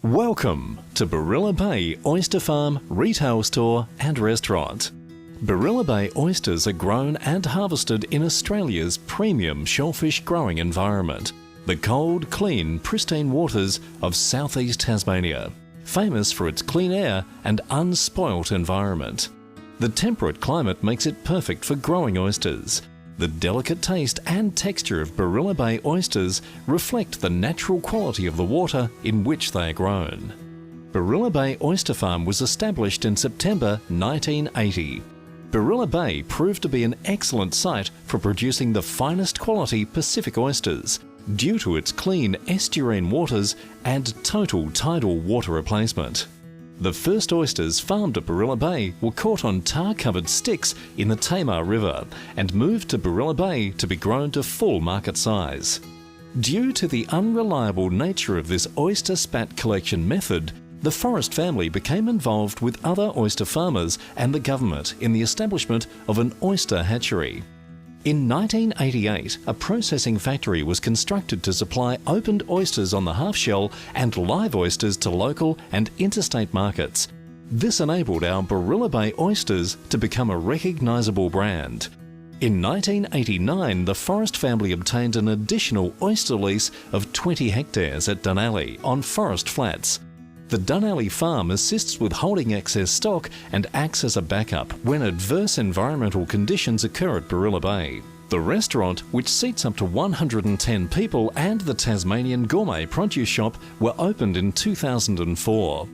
Welcome to Barilla Bay Oyster Farm Retail Store and Restaurant. Barilla Bay oysters are grown and harvested in Australia's premium shellfish growing environment, the cold, clean, pristine waters of southeast Tasmania, famous for its clean air and unspoilt environment. The temperate climate makes it perfect for growing oysters. The delicate taste and texture of Barilla Bay oysters reflect the natural quality of the water in which they are grown. Barilla Bay Oyster Farm was established in September 1980. Barilla Bay proved to be an excellent site for producing the finest quality Pacific oysters due to its clean estuarine waters and total tidal water replacement. The first oysters farmed at Barilla Bay were caught on tar-covered sticks in the Tamar River and moved to Barilla Bay to be grown to full market size. Due to the unreliable nature of this oyster spat collection method, the Forrest family became involved with other oyster farmers and the government in the establishment of an oyster hatchery. In 1988, a processing factory was constructed to supply opened oysters on the half-shell and live oysters to local and interstate markets. This enabled our Barilla Bay oysters to become a recognisable brand. In 1989, the Forrest family obtained an additional oyster lease of 20 hectares at Dunalley on Forrest Flats. The Dunalley farm assists with holding excess stock and acts as a backup when adverse environmental conditions occur at Barilla Bay. The restaurant, which seats up to 110 people, and the Tasmanian Gourmet Produce Shop were opened in 2004.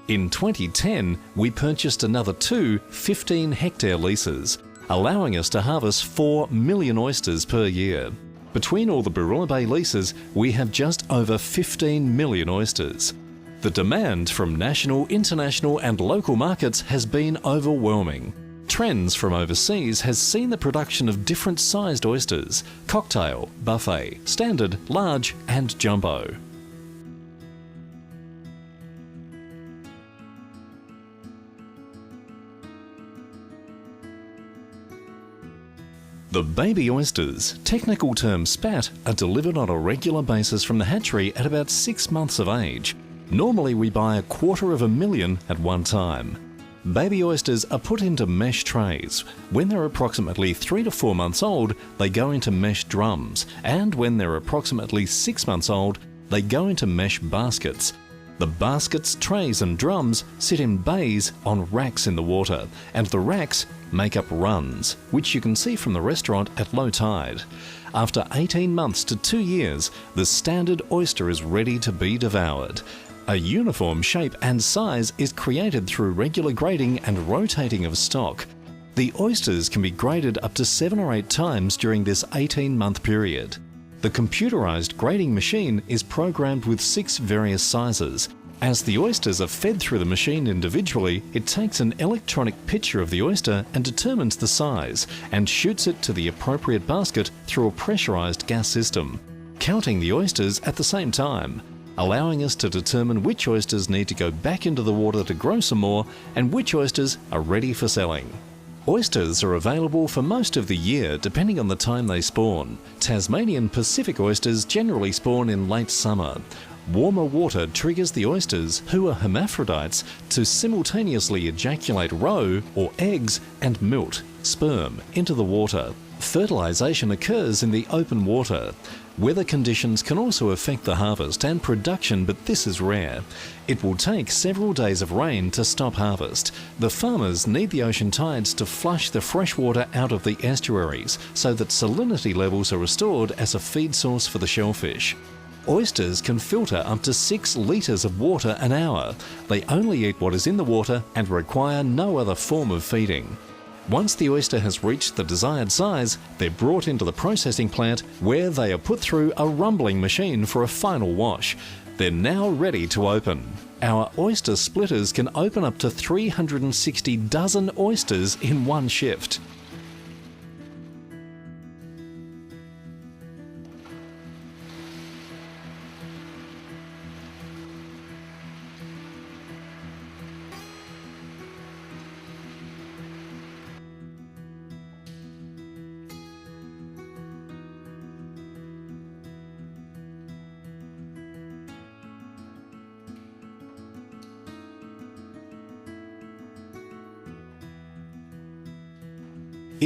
In 2010, we purchased another two 15-hectare leases, allowing us to harvest 4 million oysters per year. Between all the Barilla Bay leases, we have just over 15 million oysters. The demand from national, international and local markets has been overwhelming. Trends from overseas has seen the production of different sized oysters: cocktail, buffet, standard, large and jumbo. The baby oysters, technical term spat, are delivered on a regular basis from the hatchery at about 6 months of age. Normally we buy 250,000 at one time. Baby oysters are put into mesh trays. When they're approximately 3 to 4 months old, they go into mesh drums, and when they're approximately 6 months old, they go into mesh baskets. The baskets, trays and drums sit in bays on racks in the water, and the racks make up runs, which you can see from the restaurant at low tide. After 18 months to 2 years, the standard oyster is ready to be devoured. A uniform shape and size is created through regular grading and rotating of stock. The oysters can be graded up to 7 or 8 times during this 18-month period. The computerized grading machine is programmed with 6 various sizes. As the oysters are fed through the machine individually, it takes an electronic picture of the oyster and determines the size and shoots it to the appropriate basket through a pressurized gas system, counting the oysters at the same time, allowing us to determine which oysters need to go back into the water to grow some more and which oysters are ready for selling. Oysters are available for most of the year depending on the time they spawn. Tasmanian Pacific oysters generally spawn in late summer. Warmer water triggers the oysters, who are hermaphrodites, to simultaneously ejaculate roe or eggs and milt, sperm, into the water. Fertilization occurs in the open water. Weather conditions can also affect the harvest and production, but this is rare. It will take several days of rain to stop harvest. The farmers need the ocean tides to flush the fresh water out of the estuaries so that salinity levels are restored as a feed source for the shellfish. Oysters can filter up to 6 litres of water an hour. They only eat what is in the water and require no other form of feeding. Once the oyster has reached the desired size, they're brought into the processing plant where they are put through a rumbling machine for a final wash. They're now ready to open. Our oyster splitters can open up to 360 dozen oysters in one shift.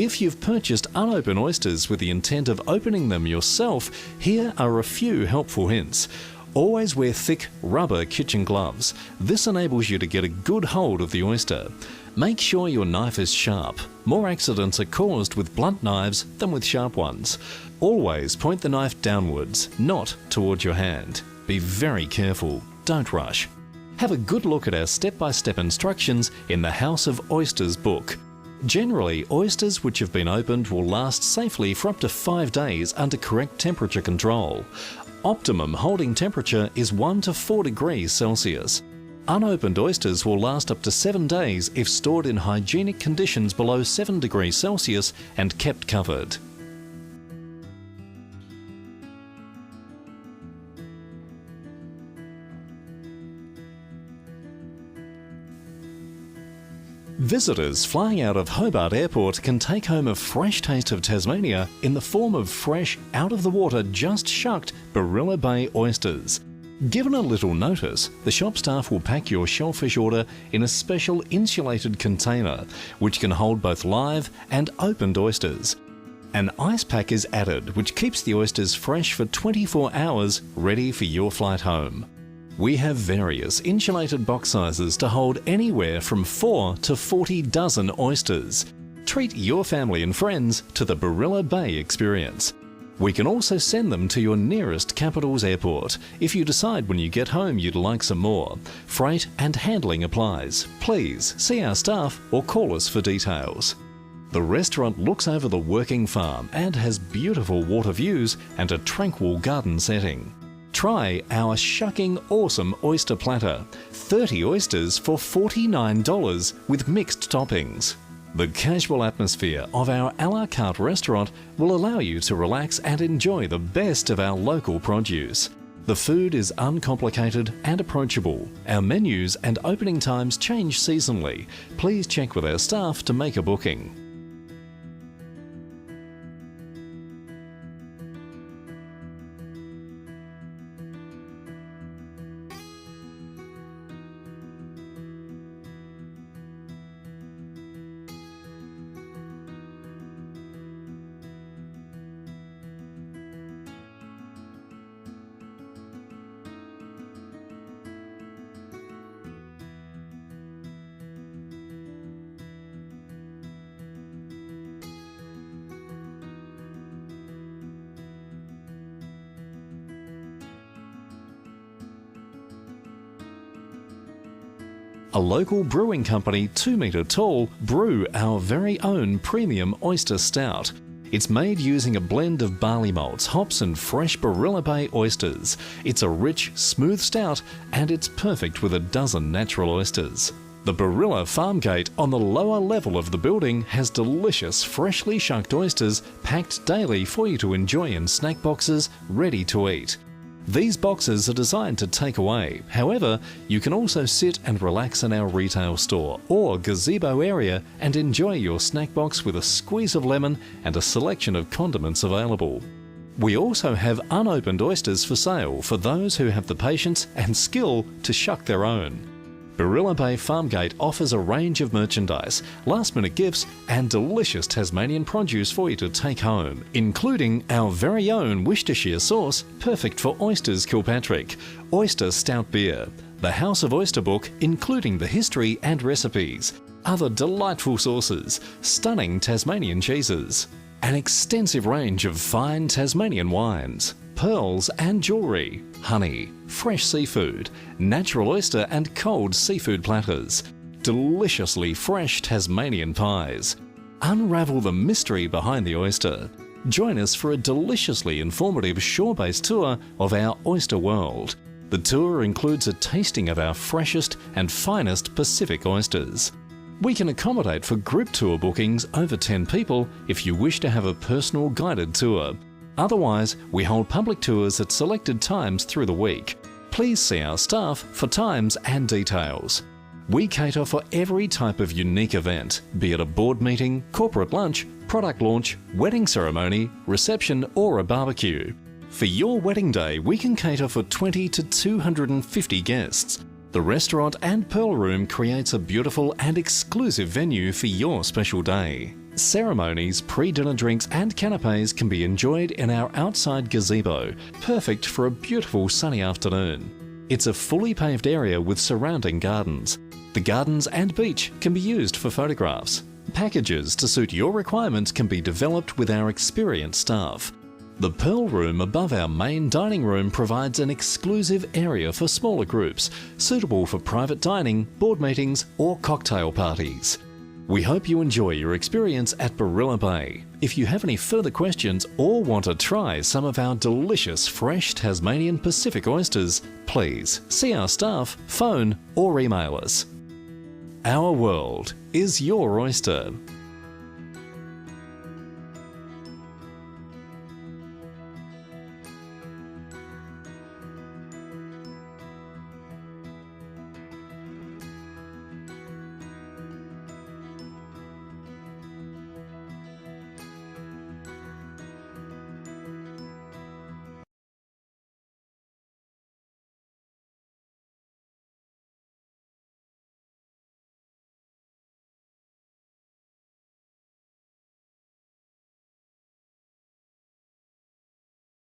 If you've purchased unopened oysters with the intent of opening them yourself, here are a few helpful hints. Always wear thick rubber kitchen gloves. This enables you to get a good hold of the oyster. Make sure your knife is sharp. More accidents are caused with blunt knives than with sharp ones. Always point the knife downwards, not towards your hand. Be very careful. Don't rush. Have a good look at our step-by-step instructions in the House of Oysters book. Generally, oysters which have been opened will last safely for up to 5 days under correct temperature control. Optimum holding temperature is 1 to 4 degrees Celsius. Unopened oysters will last up to 7 days if stored in hygienic conditions below 7 degrees Celsius and kept covered. Visitors flying out of Hobart Airport can take home a fresh taste of Tasmania in the form of fresh, out-of-the-water, just shucked Barilla Bay oysters. Given a little notice, the shop staff will pack your shellfish order in a special insulated container, which can hold both live and opened oysters. An ice pack is added, which keeps the oysters fresh for 24 hours, ready for your flight home. We have various insulated box sizes to hold anywhere from 4 to 40 dozen oysters. Treat your family and friends to the Barilla Bay experience. We can also send them to your nearest capital's airport if you decide when you get home you'd like some more. Freight and handling applies. Please see our staff or call us for details. The restaurant looks over the working farm and has beautiful water views and a tranquil garden setting. Try our shucking awesome oyster platter. 30 oysters for $49 with mixed toppings. The casual atmosphere of our a la carte restaurant will allow you to relax and enjoy the best of our local produce. The food is uncomplicated and approachable. Our menus and opening times change seasonally. Please check with our staff to make a booking. A local brewing company 2 metre tall brew our very own premium oyster stout. It's made using a blend of barley malts, hops and fresh Barilla Bay oysters. It's a rich, smooth stout and it's perfect with a dozen natural oysters. The Barilla farm gate on the lower level of the building has delicious, freshly shucked oysters packed daily for you to enjoy in snack boxes ready to eat. These boxes are designed to take away. However, you can also sit and relax in our retail store or gazebo area and enjoy your snack box with a squeeze of lemon and a selection of condiments available. We also have unopened oysters for sale for those who have the patience and skill to shuck their own. Barilla Bay Farmgate offers a range of merchandise, last-minute gifts and delicious Tasmanian produce for you to take home, including our very own Worcestershire sauce, perfect for oysters Kilpatrick, oyster stout beer, the House of Oyster book including the history and recipes, other delightful sauces, stunning Tasmanian cheeses, an extensive range of fine Tasmanian wines, pearls and jewellery, honey, fresh seafood, natural oyster and cold seafood platters, deliciously fresh Tasmanian pies. Unravel the mystery behind the oyster. Join us for a deliciously informative shore-based tour of our oyster world. The tour includes a tasting of our freshest and finest Pacific oysters. We can accommodate for group tour bookings over 10 people if you wish to have a personal guided tour. Otherwise, we hold public tours at selected times through the week. Please see our staff for times and details. We cater for every type of unique event, be it a board meeting, corporate lunch, product launch, wedding ceremony, reception or a barbecue. For your wedding day, we can cater for 20 to 250 guests. The restaurant and Pearl Room creates a beautiful and exclusive venue for your special day. Ceremonies, pre-dinner drinks and canapes can be enjoyed in our outside gazebo, perfect for a beautiful sunny afternoon. It's a fully paved area with surrounding gardens. The gardens and beach can be used for photographs. Packages to suit your requirements can be developed with our experienced staff. The Pearl Room above our main dining room provides an exclusive area for smaller groups, suitable for private dining, board meetings or cocktail parties. We hope you enjoy your experience at Barilla Bay. If you have any further questions or want to try some of our delicious fresh Tasmanian Pacific oysters, please see our staff, phone or email us. Our world is your oyster.